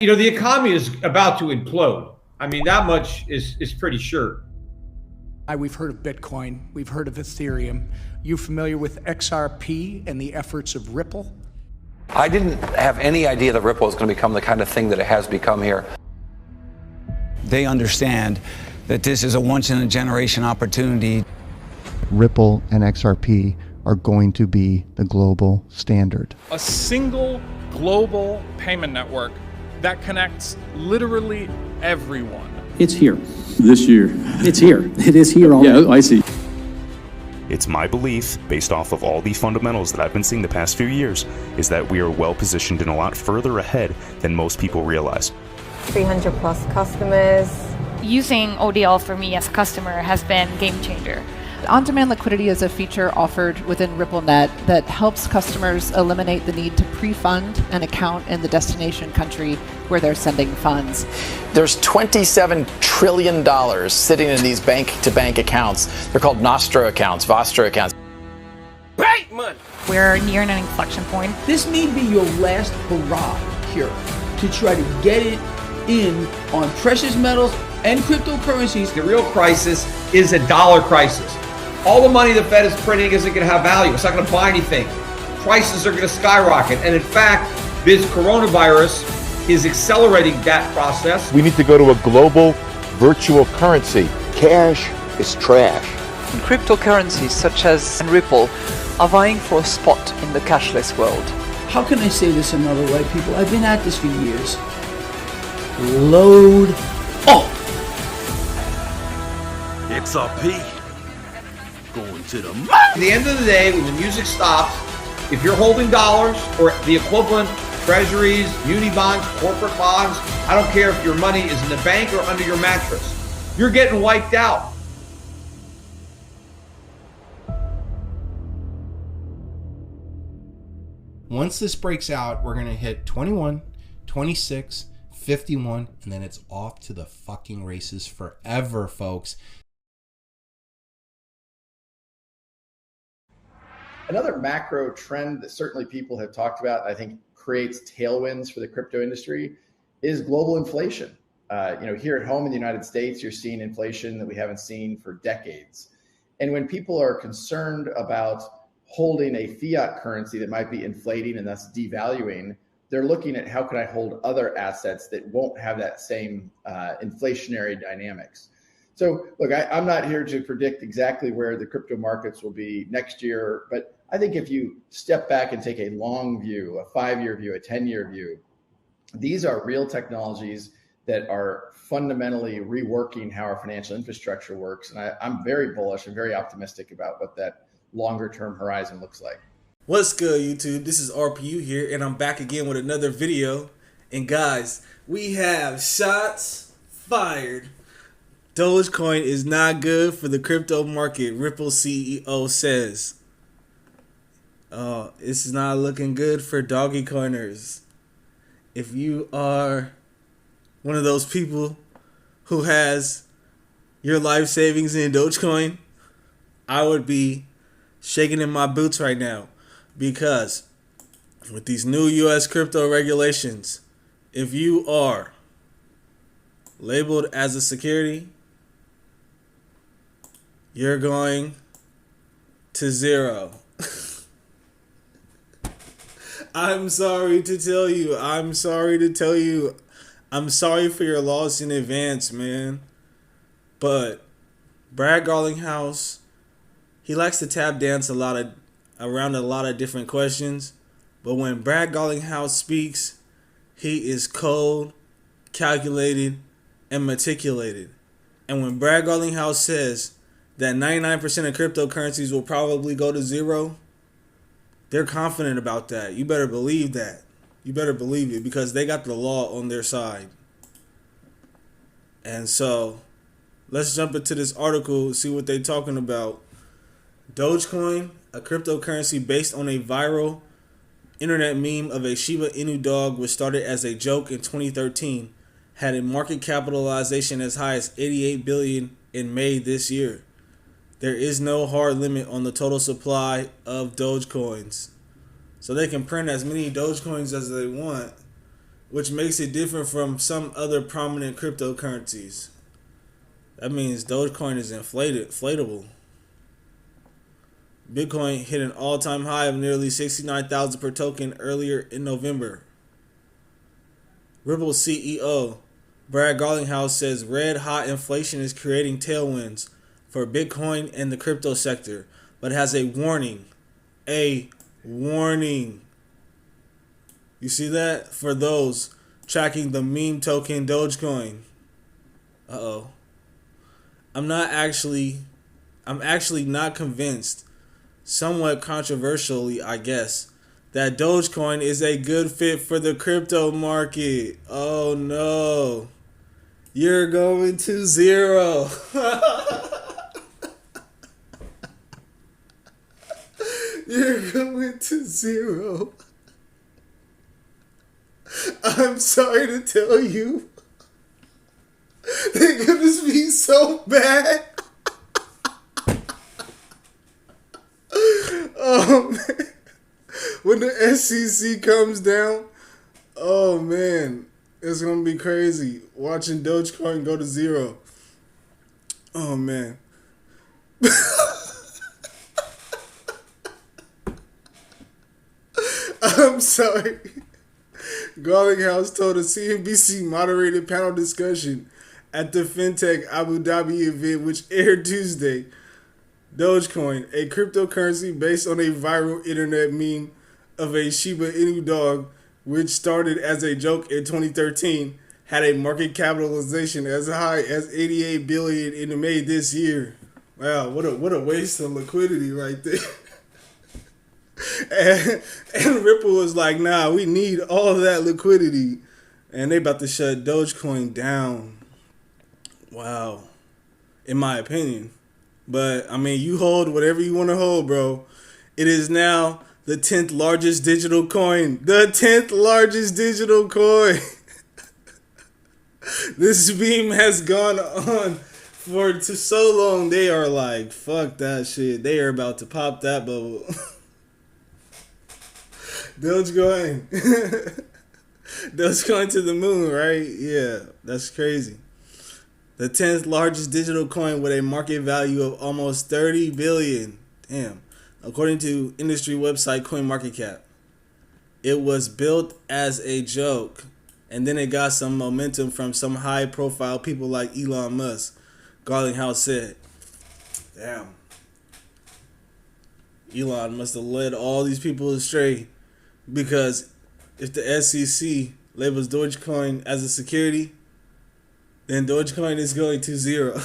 You know, the economy is about to implode. I mean, that much is pretty sure. We've heard of Bitcoin. We've heard of Ethereum. You familiar with XRP and the efforts of Ripple? I didn't have any idea that Ripple was going to become the kind of thing that it has become here. They understand that this is a once-in-a-generation opportunity. Ripple and XRP are going to be the global standard. A single global payment network that connects literally everyone. It's here. This year. It's here. It is here already. Yeah, I see. It's my belief, based off of all the fundamentals that I've been seeing the past few years, is that we are well positioned and a lot further ahead than most people realize. 300 plus customers. Using ODL for me as a customer has been a game changer. On-demand liquidity is a feature offered within RippleNet that helps customers eliminate the need to pre-fund an account in the destination country where they're sending funds. There's $27 trillion sitting in these bank-to-bank accounts. They're called Nostro accounts, Vostro accounts. Bank money! We're near an inflection point. This may be your last hurrah here to try to get it in on precious metals and cryptocurrencies. The real crisis is a dollar crisis. All the money the Fed is printing isn't going to have value. It's not going to buy anything. Prices are going to skyrocket. And in fact, this coronavirus is accelerating that process. We need to go to a global virtual currency. Cash is trash. And cryptocurrencies such as Ripple are vying for a spot in the cashless world. How can I say this another way, people? I've been at this for years. Load up. XRP. Going to the moon. At the end of the day, when the music stops, if you're holding dollars or the equivalent, treasuries, muni bonds, corporate bonds, I don't care if your money is in the bank or under your mattress, you're getting wiped out. Once this breaks out, we're going to hit 21, 26, 51, and then it's off to the fucking races forever, folks. Another macro trend that certainly people have talked about, I think creates tailwinds for the crypto industry, is global inflation. Here at home in the United States, you're seeing inflation that we haven't seen for decades. And when people are concerned about holding a fiat currency that might be inflating and thus devaluing, they're looking at how can I hold other assets that won't have that same inflationary dynamics. So look, I'm not here to predict exactly where the crypto markets will be next year, but I think if you step back and take a long view, a 5-year view, a 10-year view, these are real technologies that are fundamentally reworking how our financial infrastructure works. And I'm very bullish and very optimistic about what that longer term horizon looks like. What's good, YouTube? This is RPU here, and I'm back again with another video. And guys, we have shots fired. Dogecoin is not good for the crypto market, Ripple CEO says. This is not looking good for doggy coiners. If you are one of those people who has your life savings in Dogecoin, I would be shaking in my boots right now, because with these new US crypto regulations, if you are labeled as a security, you're going to zero. I'm sorry to tell you. I'm sorry for your loss in advance, man. But Brad Garlinghouse, he likes to tap dance around a lot of different questions. But when Brad Garlinghouse speaks, he is cold, calculated, and meticulated. And when Brad Garlinghouse says that 99% of cryptocurrencies will probably go to zero, they're confident about that. You better believe that. You better believe it, because they got the law on their side. And so let's jump into this article and see what they're talking about. Dogecoin, a cryptocurrency based on a viral internet meme of a Shiba Inu dog, which started as a joke in 2013, had a market capitalization as high as $88 billion in May this year. There is no hard limit on the total supply of Dogecoins. So they can print as many Dogecoins as they want. which makes it different from some other prominent cryptocurrencies. That means Dogecoin is inflatable. Bitcoin hit an all-time high of nearly 69,000 per token earlier in November. Ripple CEO Brad Garlinghouse says red-hot inflation is creating tailwinds for Bitcoin and the crypto sector, but has a warning. A warning. You see that? For those tracking the meme token Dogecoin. Uh-oh. I'm actually not convinced, somewhat controversially, I guess, that Dogecoin is a good fit for the crypto market. Oh no. You're going to zero. You're going to zero. I'm sorry to tell you. They're gonna be so bad. Oh man. When the SEC comes down, oh man, it's gonna be crazy watching Dogecoin go to zero. Oh man. I'm sorry. Garlinghouse told a CNBC moderated panel discussion at the FinTech Abu Dhabi event, which aired Tuesday. Dogecoin, a cryptocurrency based on a viral internet meme of a Shiba Inu dog, which started as a joke in 2013, had a market capitalization as high as $88 billion in May this year. Wow, what a waste of liquidity right there. And Ripple was like, nah, we need all of that liquidity. And they about to shut Dogecoin down. Wow. In my opinion. But, I mean, you hold whatever you want to hold, bro. It is now the 10th largest digital coin. The 10th largest digital coin. This meme has gone on for so long. They are like, fuck that shit. They are about to pop that bubble. Dogecoin. Dogecoin to the moon, right? Yeah, that's crazy. The 10th largest digital coin with a market value of almost $30 billion. Damn. According to industry website CoinMarketCap. It was built as a joke, and then it got some momentum from some high-profile people like Elon Musk, Garlinghouse said. Damn. Elon must have led all these people astray. Because if the SEC labels Dogecoin as a security, then Dogecoin is going to zero.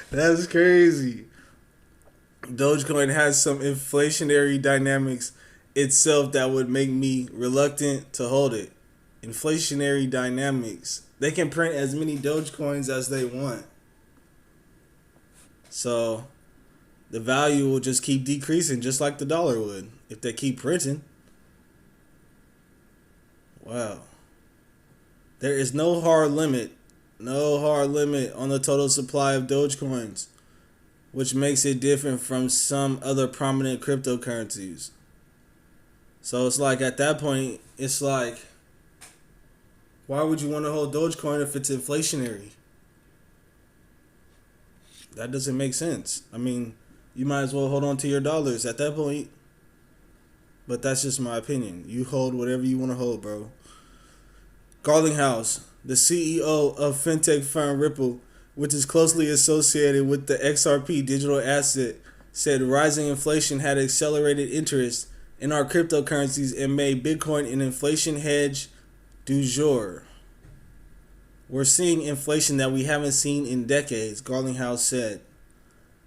That's crazy. Dogecoin has some inflationary dynamics itself that would make me reluctant to hold it. Inflationary dynamics. They can print as many Dogecoins as they want. So the value will just keep decreasing just like the dollar would if they keep printing. Wow. There is no hard limit on the total supply of Dogecoins, which makes it different from some other prominent cryptocurrencies. So it's like at that point, it's like, why would you want to hold Dogecoin if it's inflationary? That doesn't make sense. I mean, you might as well hold on to your dollars at that point. But that's just my opinion. You hold whatever you want to hold, bro. Garlinghouse, the CEO of fintech firm Ripple, which is closely associated with the XRP digital asset, said rising inflation had accelerated interest in our cryptocurrencies and made Bitcoin an inflation hedge du jour. We're seeing inflation that we haven't seen in decades, Garlinghouse said.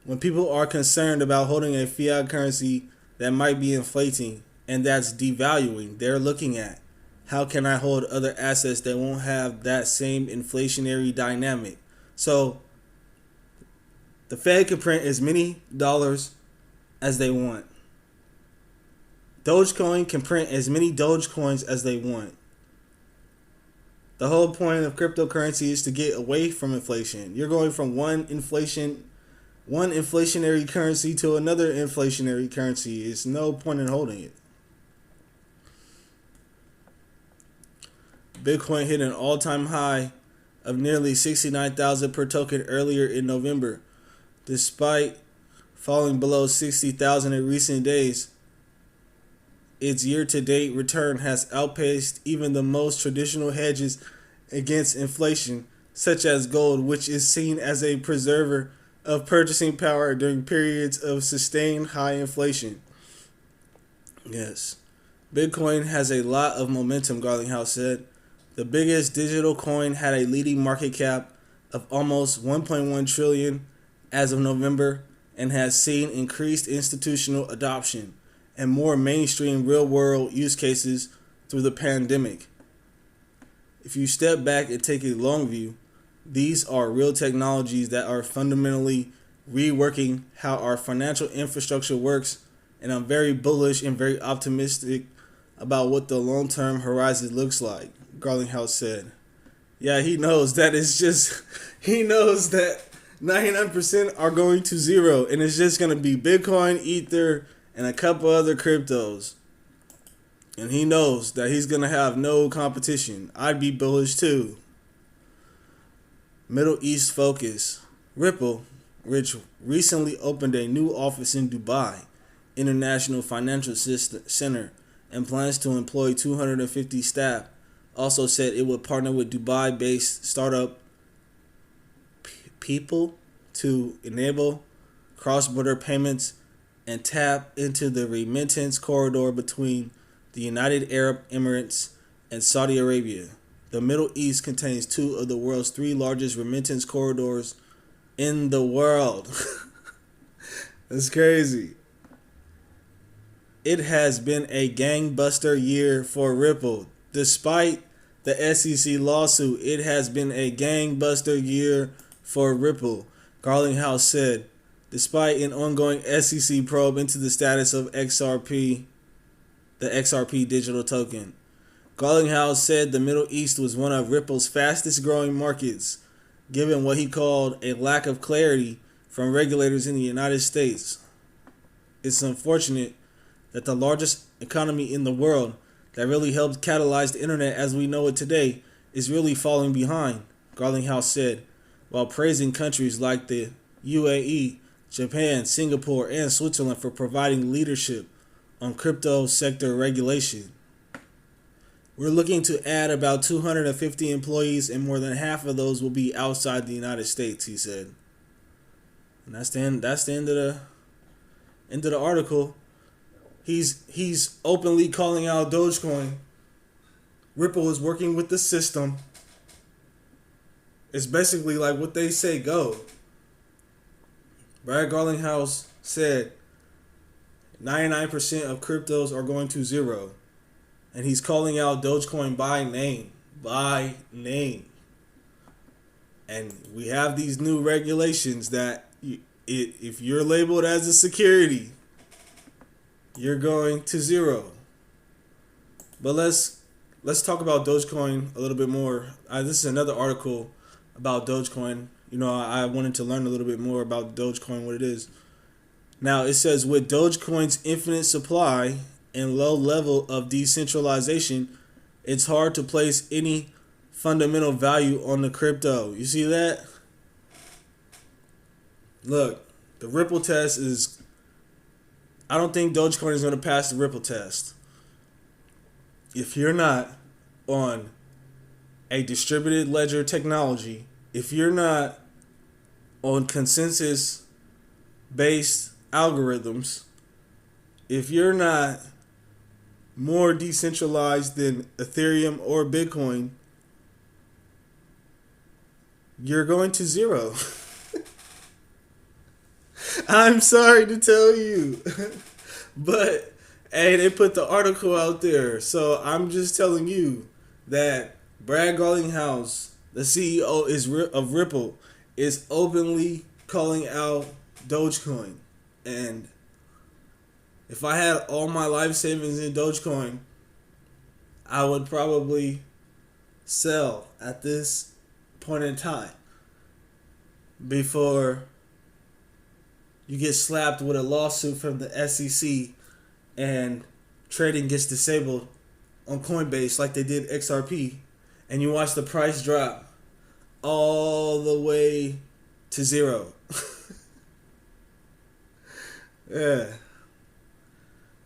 When people are concerned about holding a fiat currency that might be inflating and that's devaluing, they're looking at, how can I hold other assets that won't have that same inflationary dynamic? So the Fed can print as many dollars as they want. Dogecoin can print as many Dogecoins as they want. The whole point of cryptocurrency is to get away from inflation. You're going from one inflation one inflationary currency to another inflationary currency. It's no point in holding it. Bitcoin hit an all-time high of nearly 69,000 per token earlier in November. Despite falling below 60,000 in recent days, its year-to-date return has outpaced even the most traditional hedges against inflation, such as gold, which is seen as a preserver of purchasing power during periods of sustained high inflation. Yes, Bitcoin has a lot of momentum, Garlinghouse said. The biggest digital coin had a leading market cap of almost 1.1 trillion as of November and has seen increased institutional adoption and more mainstream real-world use cases through the pandemic. If you step back and take a long view, these are real technologies that are fundamentally reworking how our financial infrastructure works, and I'm very bullish and very optimistic about what the long-term horizon looks like, Garlinghouse said. Yeah, he knows that he knows that 99% are going to zero, and it's just going to be Bitcoin, Ether, and a couple other cryptos. And he knows that he's going to have no competition. I'd be bullish too. Middle East focus. Ripple, which recently opened a new office in Dubai International Financial Center and plans to employ 250 staff, also said it would partner with Dubai-based startup People to enable cross-border payments and tap into the remittance corridor between the United Arab Emirates and Saudi Arabia. The Middle East contains two of the world's three largest remittance corridors in the world. That's crazy. It has been a gangbuster year for Ripple. Despite the SEC lawsuit, it has been a gangbuster year for Ripple, Garlinghouse said, despite an ongoing SEC probe into the status of XRP, the XRP digital token. Garlinghouse said the Middle East was one of Ripple's fastest growing markets, given what he called a lack of clarity from regulators in the United States. It's unfortunate that the largest economy in the world that really helped catalyze the internet as we know it today is really falling behind, Garlinghouse said, while praising countries like the UAE, Japan, Singapore, and Switzerland for providing leadership on crypto sector regulation. We're looking to add about 250 employees, and more than half of those will be outside the United States, he said. And that's the end of the article. He's openly calling out Dogecoin. Ripple is working with the system. It's basically like what they say go. Brad Garlinghouse said 99% of cryptos are going to zero. And he's calling out Dogecoin by name. By name. And we have these new regulations that if you're labeled as a security, you're going to zero. But let's talk about Dogecoin a little bit more. This is another article about Dogecoin. You know, I wanted to learn a little bit more about Dogecoin, what it is. Now, it says, with Dogecoin's infinite supply and low level of decentralization, it's hard to place any fundamental value on the crypto. You see that? Look, the Ripple test is... I don't think Dogecoin is going to pass the Ripple test. If you're not on a distributed ledger technology, if you're not on consensus-based algorithms, if you're not more decentralized than Ethereum or Bitcoin, you're going to zero. I'm sorry to tell you. But, hey, they put the article out there. So I'm just telling you that Brad Garlinghouse, the CEO of Ripple, is openly calling out Dogecoin. And if I had all my life savings in Dogecoin, I would probably sell at this point in time before you get slapped with a lawsuit from the SEC and trading gets disabled on Coinbase like they did XRP, and you watch the price drop all the way to zero. Yeah.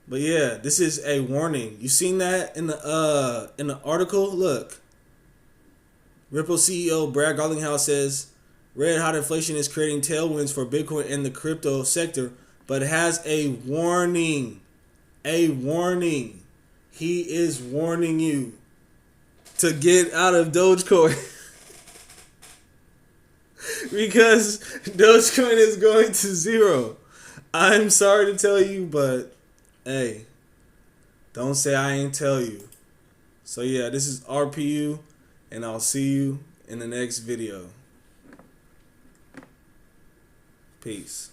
But yeah, this is a warning. You seen that in the article? Look. Ripple CEO Brad Garlinghouse says red hot inflation is creating tailwinds for Bitcoin and the crypto sector, but has a warning. A warning. He is warning you to get out of Dogecoin. Because Dogecoin is going to zero. I'm sorry to tell you, but hey, don't say I ain't tell you. So yeah, this is RPU, and I'll see you in the next video. Peace.